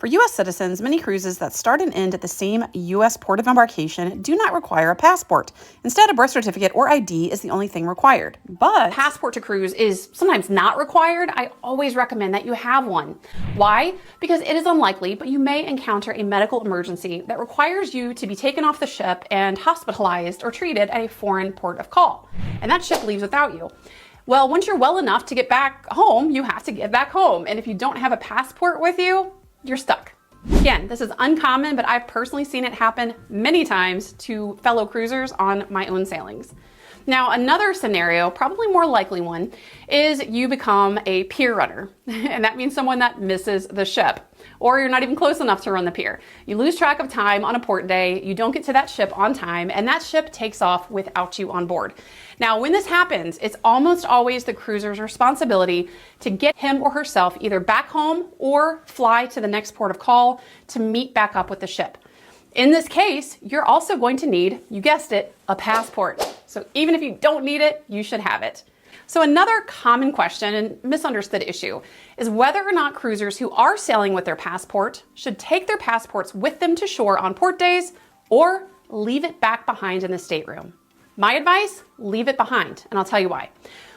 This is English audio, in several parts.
For U.S. citizens, many cruises that start and end at the same U.S. port of embarkation do not require a passport. Instead, a birth certificate or ID is the only thing required. But passport to cruise is sometimes not required. I always recommend that you have one. Why? Because it is unlikely, but you may encounter a medical emergency that requires you to be taken off the ship and hospitalized or treated at a foreign port of call. And that ship leaves without you. Well, once you're well enough to get back home, you have to get back home. And if you don't have a passport with you, you're stuck. Again, this is uncommon, but I've personally seen it happen many times to fellow cruisers on my own sailings. Now, another scenario, probably more likely one, is you become a pier runner. And that means someone that misses the ship, or you're not even close enough to run the pier. You lose track of time on a port day, you don't get to that ship on time, and that ship takes off without you on board. Now, when this happens, it's almost always the cruiser's responsibility to get him or herself either back home or fly to the next port of call to meet back up with the ship. In this case, you're also going to need, you guessed it, a passport. So even if you don't need it, you should have it. So another common question and misunderstood issue is whether or not cruisers who are sailing with their passport should take their passports with them to shore on port days or leave it back behind in the stateroom. My advice, leave it behind, and I'll tell you why.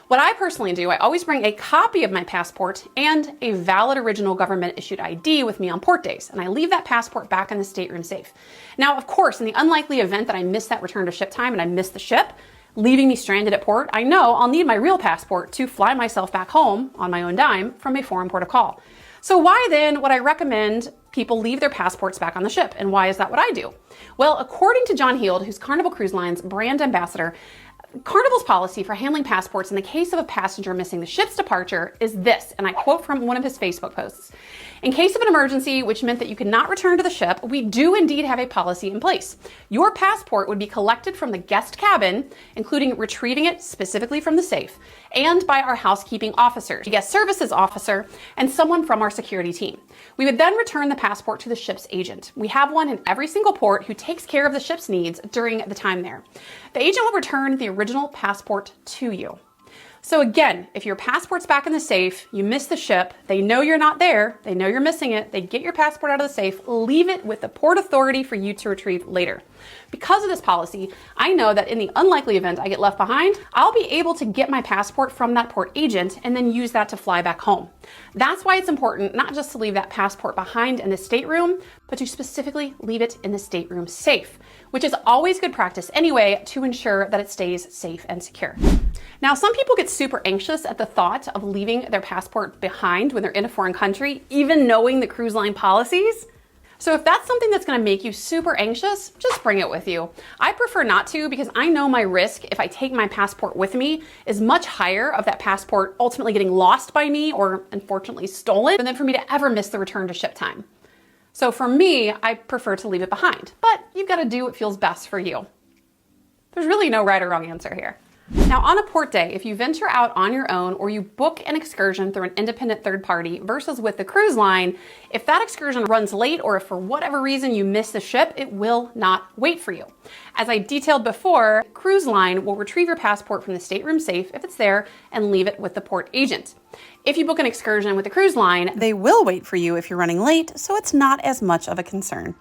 What I personally do, I always bring a copy of my passport and a valid original government-issued ID with me on port days, and I leave that passport back in the stateroom safe. Now, of course, in the unlikely event that I miss that return to ship time and I miss the ship, leaving me stranded at port, I know I'll need my real passport to fly myself back home on my own dime from a foreign port of call. So why then would I recommend people leave their passports back on the ship, and why is that what I do? Well, according to John Heald, who's Carnival Cruise Line's brand ambassador, Carnival's policy for handling passports in the case of a passenger missing the ship's departure is this, and I quote from one of his Facebook posts. In case of an emergency, which meant that you could not return to the ship, we do indeed have a policy in place. Your passport would be collected from the guest cabin, including retrieving it specifically from the safe, and by our housekeeping officers, the guest services officer, and someone from our security team. We would then return the passport to the ship's agent. We have one in every single port who takes care of the ship's needs during the time there. The agent will return the original passport to you. So again, if your passport's back in the safe, you miss the ship, they know you're not there, they know you're missing it, they get your passport out of the safe, leave it with the port authority for you to retrieve later. Because of this policy, I know that in the unlikely event I get left behind, I'll be able to get my passport from that port agent and then use that to fly back home. That's why it's important not just to leave that passport behind in the stateroom, but to specifically leave it in the stateroom safe, which is always good practice anyway to ensure that it stays safe and secure. Now, some people get super anxious at the thought of leaving their passport behind when they're in a foreign country, even knowing the cruise line policies. So if that's something that's going to make you super anxious, just bring it with you. I prefer not to because I know my risk if I take my passport with me is much higher of that passport ultimately getting lost by me or unfortunately stolen than for me to ever miss the return to ship time. So for me, I prefer to leave it behind, but you've got to do what feels best for you. There's really no right or wrong answer here. Now, on a port day, if you venture out on your own or you book an excursion through an independent third party versus with the cruise line, if that excursion runs late or if for whatever reason you miss the ship, it will not wait for you. As I detailed before, cruise line will retrieve your passport from the stateroom safe if it's there and leave it with the port agent. If you book an excursion with the cruise line, they will wait for you if you're running late, so it's not as much of a concern.